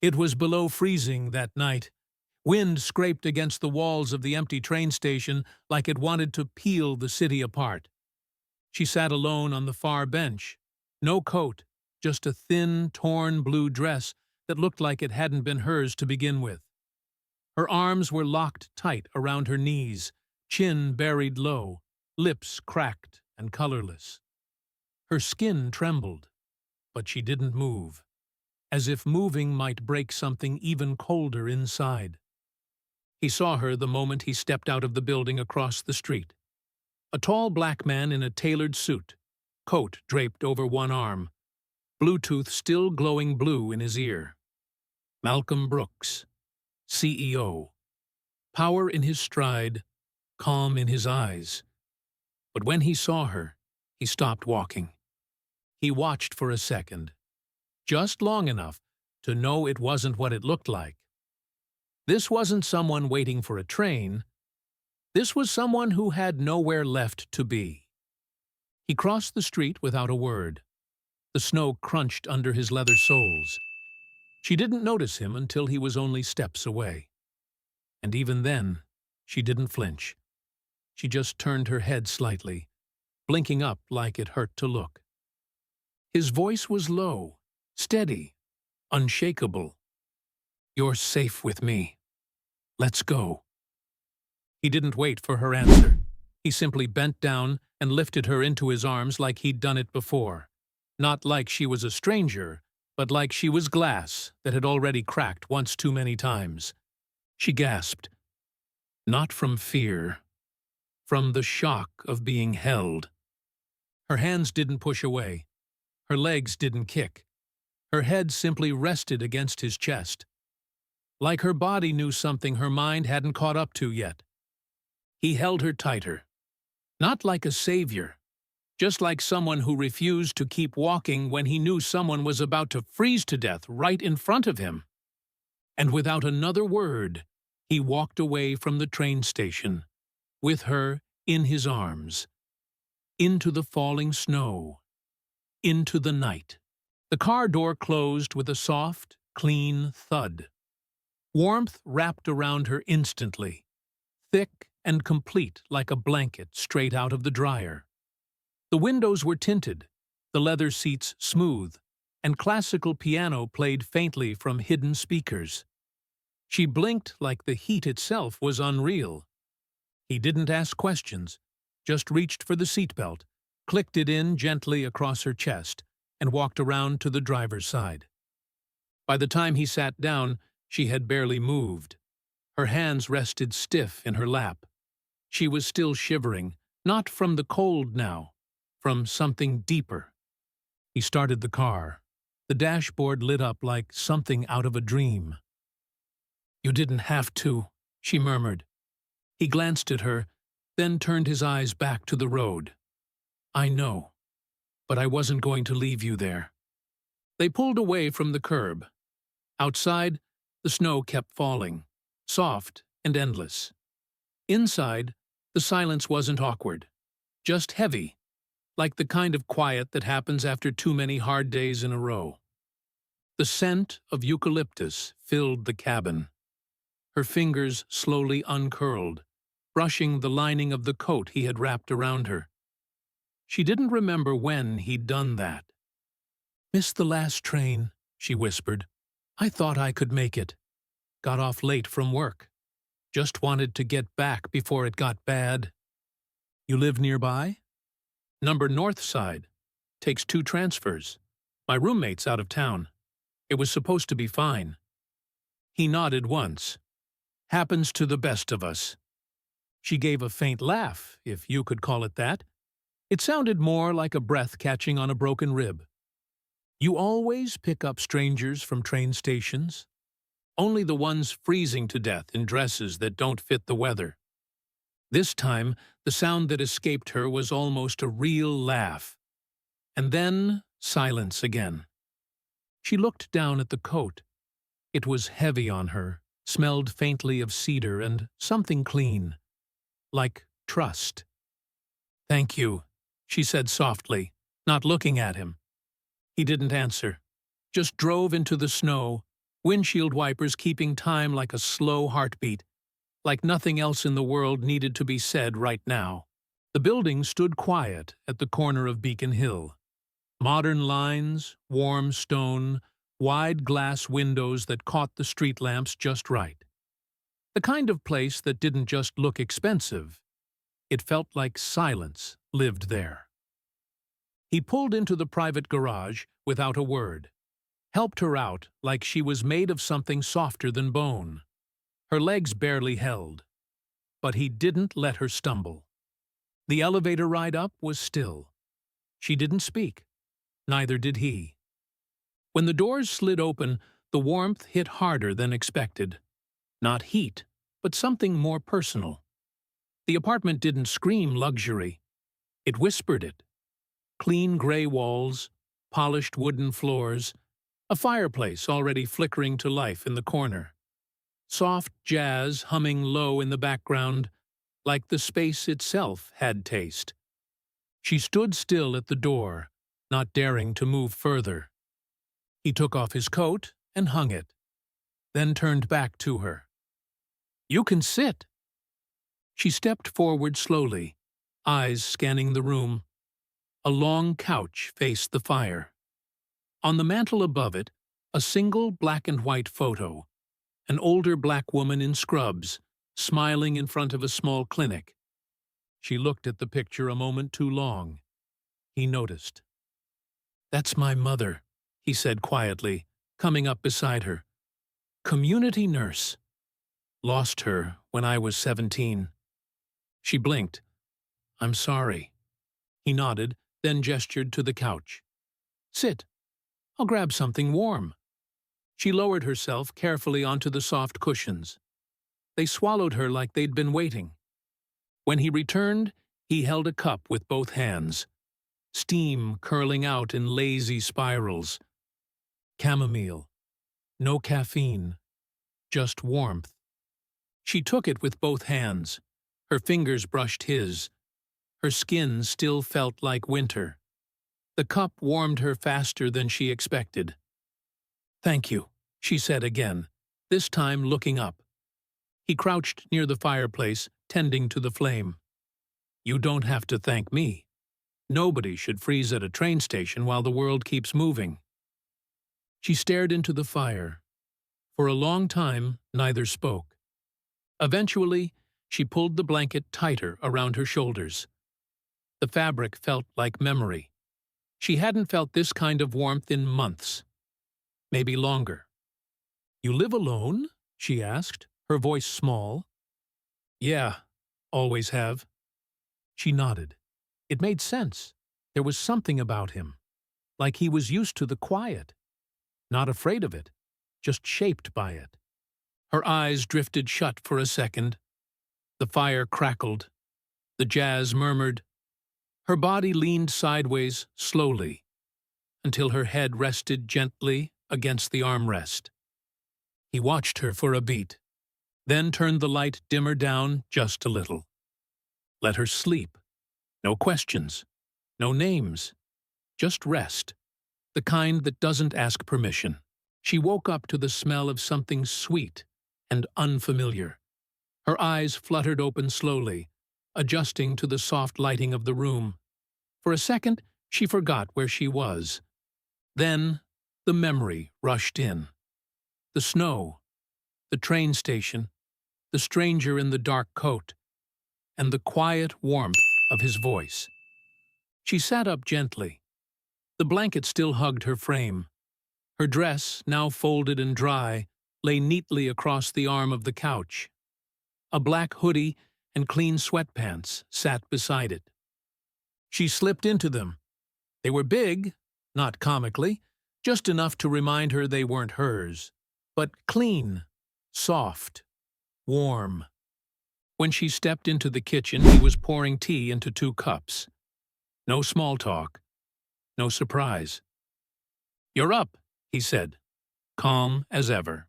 It was below freezing that night. Wind scraped against the walls of the empty train station like it wanted to peel the city apart. She sat alone on the far bench. No coat, just a thin, torn blue dress that looked like it hadn't been hers to begin with. Her arms were locked tight around her knees, chin buried low, lips cracked and colorless. Her skin trembled, but she didn't move, as if moving might break something even colder inside. He saw her the moment he stepped out of the building across the street. A tall black man in a tailored suit, coat draped over one arm, Bluetooth still glowing blue in his ear. Malcolm Brooks, CEO. Power in his stride, calm in his eyes. But when he saw her, he stopped walking. He watched for a second, just long enough to know it wasn't what it looked like. This wasn't someone waiting for a train. This was someone who had nowhere left to be. He crossed the street without a word. The snow crunched under his leather soles. She didn't notice him until he was only steps away. And even then, she didn't flinch. She just turned her head slightly, blinking up like it hurt to look. His voice was low, steady, unshakable. "You're safe with me. Let's go." He didn't wait for her answer. He simply bent down and lifted her into his arms like he'd done it before. Not like she was a stranger, but like she was glass that had already cracked once too many times. She gasped. Not from fear, from the shock of being held. Her hands didn't push away. Her legs didn't kick. Her head simply rested against his chest. Like her body knew something her mind hadn't caught up to yet. He held her tighter. Not like a savior, just like someone who refused to keep walking when he knew someone was about to freeze to death right in front of him. And without another word, he walked away from the train station, with her in his arms, into the falling snow, into the night. The car door closed with a soft, clean thud. Warmth wrapped around her instantly, thick and complete like a blanket straight out of the dryer. The windows were tinted, the leather seats smooth, and classical piano played faintly from hidden speakers. She blinked like the heat itself was unreal. He didn't ask questions, just reached for the seatbelt, clicked it in gently across her chest, and walked around to the driver's side. By the time he sat down, she had barely moved. Her hands rested stiff in her lap. She was still shivering, not from the cold now, from something deeper. He started the car. The dashboard lit up like something out of a dream. "You didn't have to," she murmured. He glanced at her, then turned his eyes back to the road. "I know, but I wasn't going to leave you there." They pulled away from the curb. Outside, the snow kept falling, soft and endless. Inside, the silence wasn't awkward, just heavy, like the kind of quiet that happens after too many hard days in a row. The scent of eucalyptus filled the cabin. Her fingers slowly uncurled, brushing the lining of the coat he had wrapped around her. She didn't remember when he'd done that. "Missed the last train," she whispered. "I thought I could make it. Got off late from work. Just wanted to get back before it got bad." "You live nearby?" "Number North Side. Takes 2 transfers. My roommate's out of town. It was supposed to be fine." He nodded once. "Happens to the best of us." She gave a faint laugh, if you could call it that. It sounded more like a breath catching on a broken rib. "You always pick up strangers from train stations? Only the ones freezing to death in dresses that don't fit the weather." This time, the sound that escaped her was almost a real laugh. And then, silence again. She looked down at the coat. It was heavy on her, smelled faintly of cedar and something clean, like trust. "Thank you," she said softly, not looking at him. He didn't answer, just drove into the snow, windshield wipers keeping time like a slow heartbeat, like nothing else in the world needed to be said right now. The building stood quiet at the corner of Beacon Hill. Modern lines, warm stone, wide glass windows that caught the street lamps just right. The kind of place that didn't just look expensive. It felt like silence lived there. He pulled into the private garage without a word, helped her out like she was made of something softer than bone. Her legs barely held, but he didn't let her stumble. The elevator ride up was still. She didn't speak. Neither did he. When the doors slid open, the warmth hit harder than expected. Not heat, but something more personal. The apartment didn't scream luxury. It whispered it. Clean gray walls, polished wooden floors, a fireplace already flickering to life in the corner. Soft jazz humming low in the background, like the space itself had taste. She stood still at the door, not daring to move further. He took off his coat and hung it, then turned back to her. "You can sit." She stepped forward slowly, eyes scanning the room. A long couch faced the fire. On the mantel above it, a single black and white photo. An older black woman in scrubs, smiling in front of a small clinic. She looked at the picture a moment too long. He noticed. "That's my mother," he said quietly, coming up beside her. "Community nurse. Lost her when I was 17. She blinked. "I'm sorry." He nodded, then gestured to the couch. "Sit. I'll grab something warm." She lowered herself carefully onto the soft cushions. They swallowed her like they'd been waiting. When he returned, he held a cup with both hands. Steam curling out in lazy spirals. Chamomile. No caffeine. Just warmth. She took it with both hands. Her fingers brushed his. Her skin still felt like winter. The cup warmed her faster than she expected. "Thank you," she said again, this time looking up. He crouched near the fireplace, tending to the flame. "You don't have to thank me. Nobody should freeze at a train station while the world keeps moving." She stared into the fire. For a long time, neither spoke. Eventually, she pulled the blanket tighter around her shoulders. The fabric felt like memory. She hadn't felt this kind of warmth in months. Maybe longer. "You live alone?" she asked, her voice small. "Yeah, always have." She nodded. It made sense. There was something about him. Like he was used to the quiet. Not afraid of it, just shaped by it. Her eyes drifted shut for a second. The fire crackled. The jazz murmured. Her body leaned sideways slowly, until her head rested gently against the armrest. He watched her for a beat, then turned the light dimmer down just a little. Let her sleep. No questions. No names. Just rest. The kind that doesn't ask permission. She woke up to the smell of something sweet and unfamiliar. Her eyes fluttered open slowly, adjusting to the soft lighting of the room. For a second, she forgot where she was. Then, the memory rushed in. The snow, the train station, the stranger in the dark coat, and the quiet warmth of his voice. She sat up gently. The blanket still hugged her frame. Her dress, now folded and dry, lay neatly across the arm of the couch. A black hoodie and clean sweatpants sat beside it. She slipped into them. They were big, not comically, just enough to remind her they weren't hers, but clean, soft, warm. When she stepped into the kitchen, he was pouring tea into 2 cups. No small talk, no surprise. "You're up," he said, calm as ever.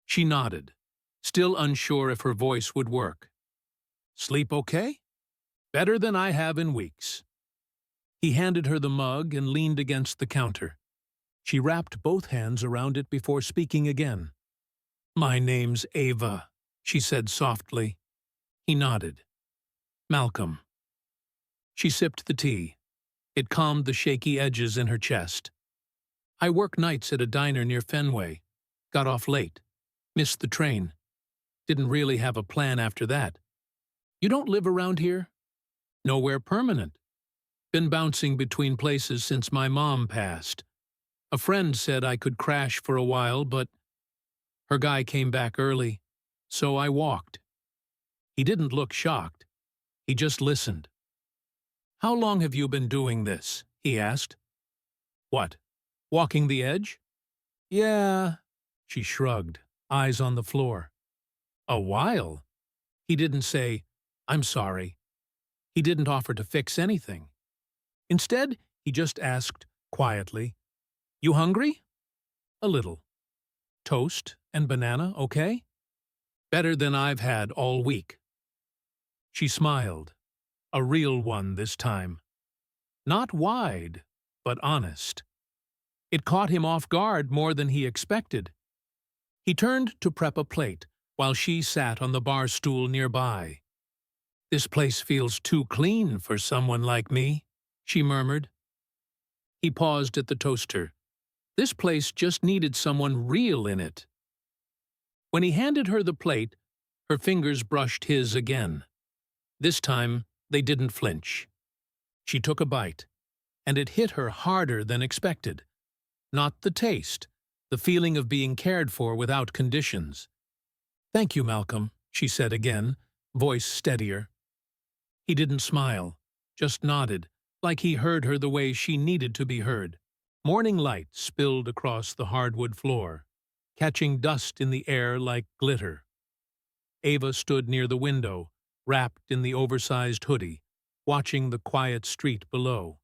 She nodded, still unsure if her voice would work. "Sleep okay?" "Better than I have in weeks." He handed her the mug and leaned against the counter. She wrapped both hands around it before speaking again. "My name's Ava," she said softly. He nodded. "Malcolm." She sipped the tea. It calmed the shaky edges in her chest. "I work nights at a diner near Fenway. Got off late. Missed the train. Didn't really have a plan after that. You don't live around here?" "Nowhere permanent. Been bouncing between places since my mom passed. A friend said I could crash for a while, but her guy came back early, so I walked." He didn't look shocked. He just listened. "How long have you been doing this?" he asked. "What, walking the edge?" "Yeah," she shrugged, eyes on the floor. "A while." He didn't say, "I'm sorry." He didn't offer to fix anything. Instead, he just asked, quietly, "You hungry?" "A little." "Toast and banana, okay?" "Better than I've had all week." She smiled, a real one this time. Not wide, but honest. It caught him off guard more than he expected. He turned to prep a plate while she sat on the bar stool nearby. "This place feels too clean for someone like me," she murmured. He paused at the toaster. This place just needed someone real in it. When he handed her the plate, her fingers brushed his again. This time, they didn't flinch. She took a bite, and it hit her harder than expected. Not the taste, the feeling of being cared for without conditions. "Thank you, Malcolm," she said again, voice steadier. He didn't smile, just nodded, like he heard her the way she needed to be heard. Morning light spilled across the hardwood floor, catching dust in the air like glitter. Ava stood near the window, wrapped in the oversized hoodie, watching the quiet street below.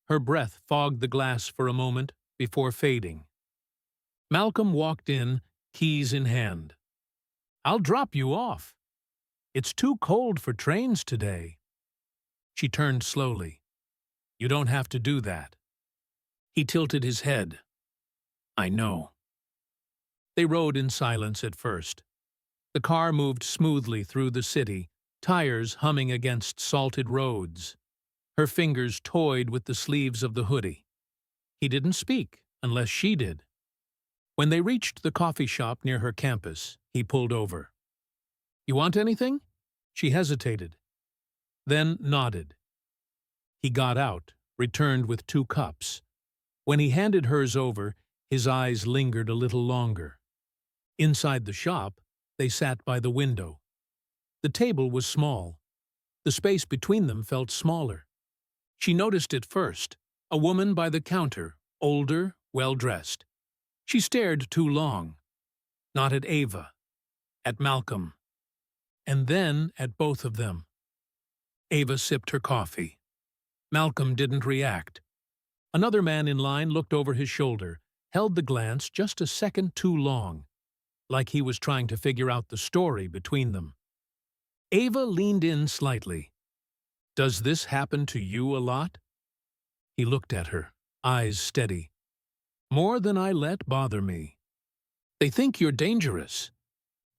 Her breath fogged the glass for a moment before fading. Malcolm walked in, keys in hand. "I'll drop you off. It's too cold for trains today." She turned slowly. "You don't have to do that." He tilted his head. "I know." They rode in silence at first. The car moved smoothly through the city, tires humming against salted roads. Her fingers toyed with the sleeves of the hoodie. He didn't speak, unless she did. When they reached the coffee shop near her campus, he pulled over. "You want anything?" She hesitated, then nodded. He got out, returned with 2 cups. When he handed hers over, his eyes lingered a little longer. Inside the shop, they sat by the window. The table was small. The space between them felt smaller. She noticed it first, a woman by the counter, older, well-dressed. She stared too long. Not at Ava, at Malcolm, and then at both of them. Ava sipped her coffee. Malcolm didn't react. Another man in line looked over his shoulder, held the glance just a second too long, like he was trying to figure out the story between them. Ava leaned in slightly. "Does this happen to you a lot?" He looked at her, eyes steady. "More than I let bother me. They think you're dangerous.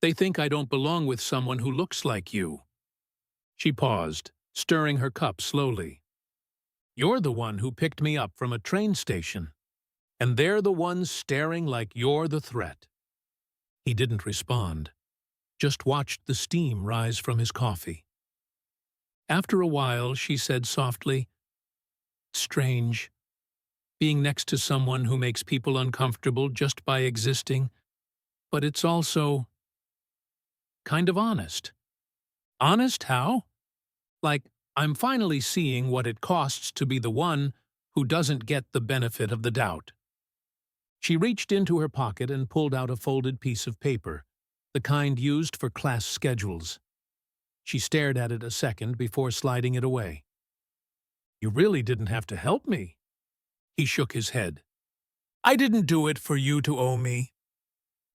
They think I don't belong with someone who looks like you." She paused, stirring her cup slowly. "You're the one who picked me up from a train station, and they're the ones staring like you're the threat." He didn't respond, just watched the steam rise from his coffee. After a while, she said softly, "It's strange, being next to someone who makes people uncomfortable just by existing, but it's also kind of honest." "Honest how?" "Like, I'm finally seeing what it costs to be the one who doesn't get the benefit of the doubt." She reached into her pocket and pulled out a folded piece of paper, the kind used for class schedules. She stared at it a second before sliding it away. "You really didn't have to help me." He shook his head. "I didn't do it for you to owe me."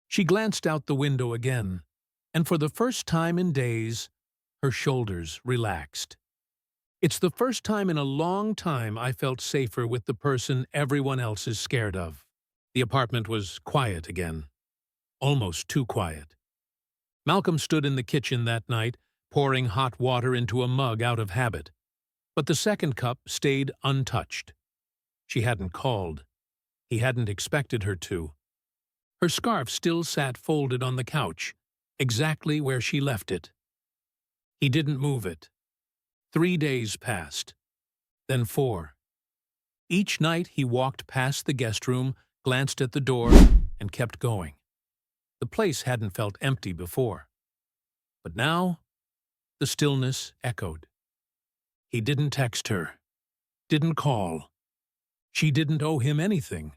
She glanced out the window again, and for the first time in days, her shoulders relaxed. It's the first time in a long time I felt safer with the person everyone else is scared of. The apartment was quiet again. Almost too quiet. Malcolm stood in the kitchen that night, pouring hot water into a mug out of habit. But the second cup stayed untouched. She hadn't called. He hadn't expected her to. Her scarf still sat folded on the couch, exactly where she left it. He didn't move it. 3 days passed. Then 4. Each night he walked past the guest room, glanced at the door, and kept going. The place hadn't felt empty before. But now, the stillness echoed. He didn't text her, didn't call. She didn't owe him anything.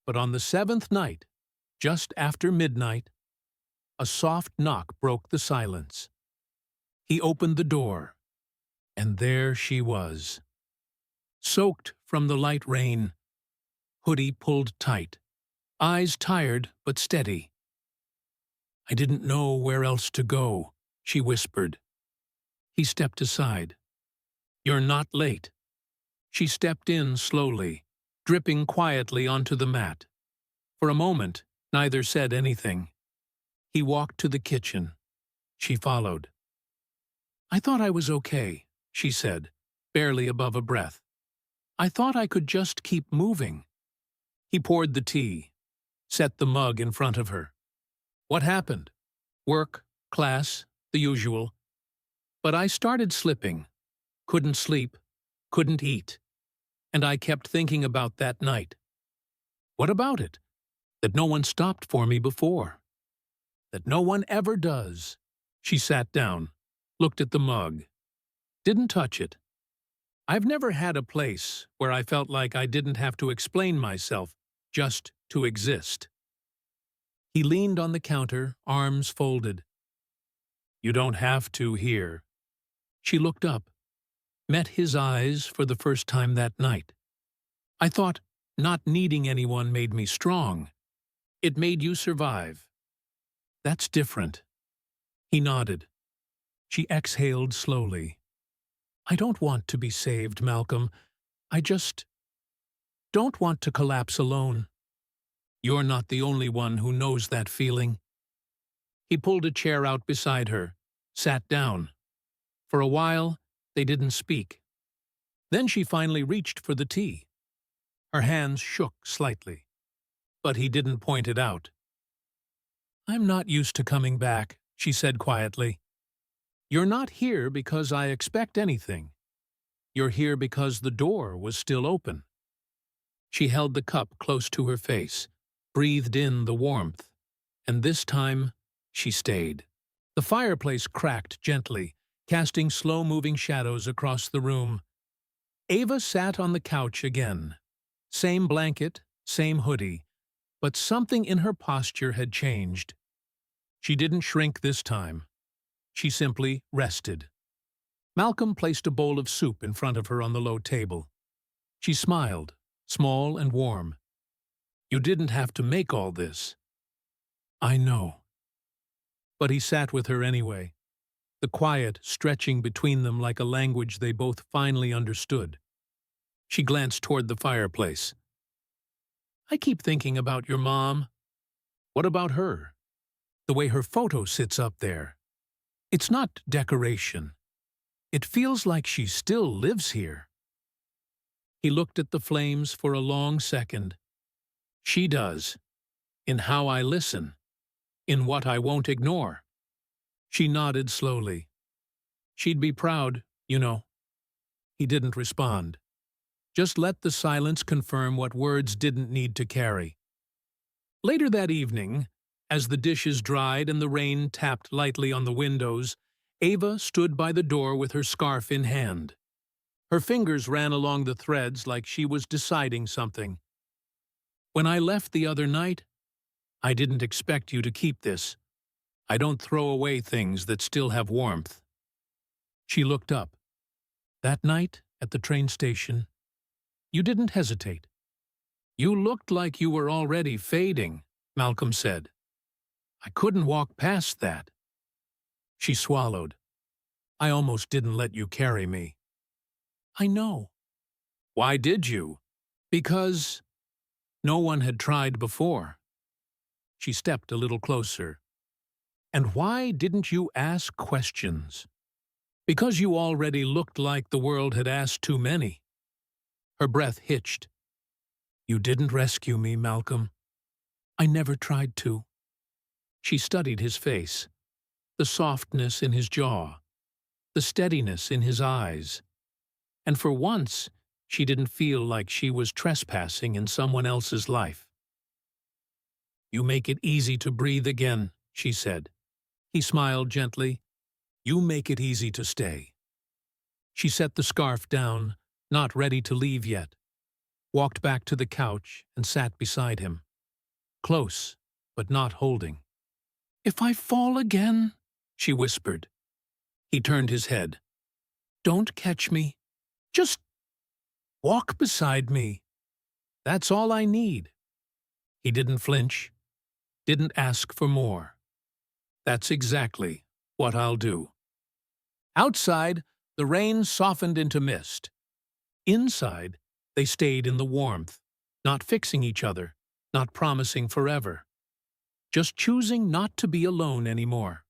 But on the 7th night, just after midnight, a soft knock broke the silence. He opened the door, and there she was. Soaked from the light rain, hoodie pulled tight, eyes tired but steady. "I didn't know where else to go," she whispered. He stepped aside. "You're not late." She stepped in slowly, dripping quietly onto the mat. For a moment, neither said anything. He walked to the kitchen. She followed. "I thought I was okay," she said, barely above a breath. "I thought I could just keep moving." He poured the tea, set the mug in front of her. "What happened?" "Work, class, the usual. But I started slipping. Couldn't sleep, couldn't eat. And I kept thinking about that night." "What about it?" "That no one stopped for me before. That no one ever does." She sat down, looked at the mug. Didn't touch it. "I've never had a place where I felt like I didn't have to explain myself, just to exist." He leaned on the counter, arms folded. "You don't have to here." She looked up, met his eyes for the first time that night. "I thought not needing anyone made me strong. It made you survive." "That's different." He nodded. She exhaled slowly. "I don't want to be saved, Malcolm. I just don't want to collapse alone. You're not the only one who knows that feeling." He pulled a chair out beside her, sat down. For a while, they didn't speak. Then she finally reached for the tea. Her hands shook slightly, but he didn't point it out. "I'm not used to coming back," she said quietly. "You're not here because I expect anything. You're here because the door was still open." She held the cup close to her face, breathed in the warmth, and this time she stayed. The fireplace cracked gently, casting slow-moving shadows across the room. Ava sat on the couch again. Same blanket, same hoodie, but something in her posture had changed. She didn't shrink this time. She simply rested. Malcolm placed a bowl of soup in front of her on the low table. She smiled, small and warm. "You didn't have to make all this." "I know." But he sat with her anyway, the quiet stretching between them like a language they both finally understood. She glanced toward the fireplace. "I keep thinking about your mom." "What about her?" "The way her photo sits up there. It's not decoration. It feels like she still lives here." He looked at the flames for a long second. "She does. In how I listen. In what I won't ignore." She nodded slowly. "She'd be proud, you know." He didn't respond. Just let the silence confirm what words didn't need to carry. Later that evening, as the dishes dried and the rain tapped lightly on the windows, Ava stood by the door with her scarf in hand. Her fingers ran along the threads like she was deciding something. "When I left the other night, I didn't expect you to keep this. I don't throw away things that still have warmth." She looked up. "That night, at the train station, you didn't hesitate." "You looked like you were already fading," Malcolm said. "I couldn't walk past that." She swallowed. "I almost didn't let you carry me." I know. Why did you? Because no one had tried before. She stepped a little closer. And why didn't you ask questions? Because you already looked like the world had asked too many. Her breath hitched. You didn't rescue me, Malcolm. I never tried to. She studied his face, the softness in his jaw, the steadiness in his eyes. And for once, she didn't feel like she was trespassing in someone else's life. You make it easy to breathe again, she said. He smiled gently. You make it easy to stay. She set the scarf down, not ready to leave yet, walked back to the couch and sat beside him. Close, but not holding. If I fall again, she whispered. He turned his head. Don't catch me. Just walk beside me. That's all I need. He didn't flinch, didn't ask for more. That's exactly what I'll do. Outside, the rain softened into mist. Inside, they stayed in the warmth, not fixing each other, not promising forever. Just choosing not to be alone anymore.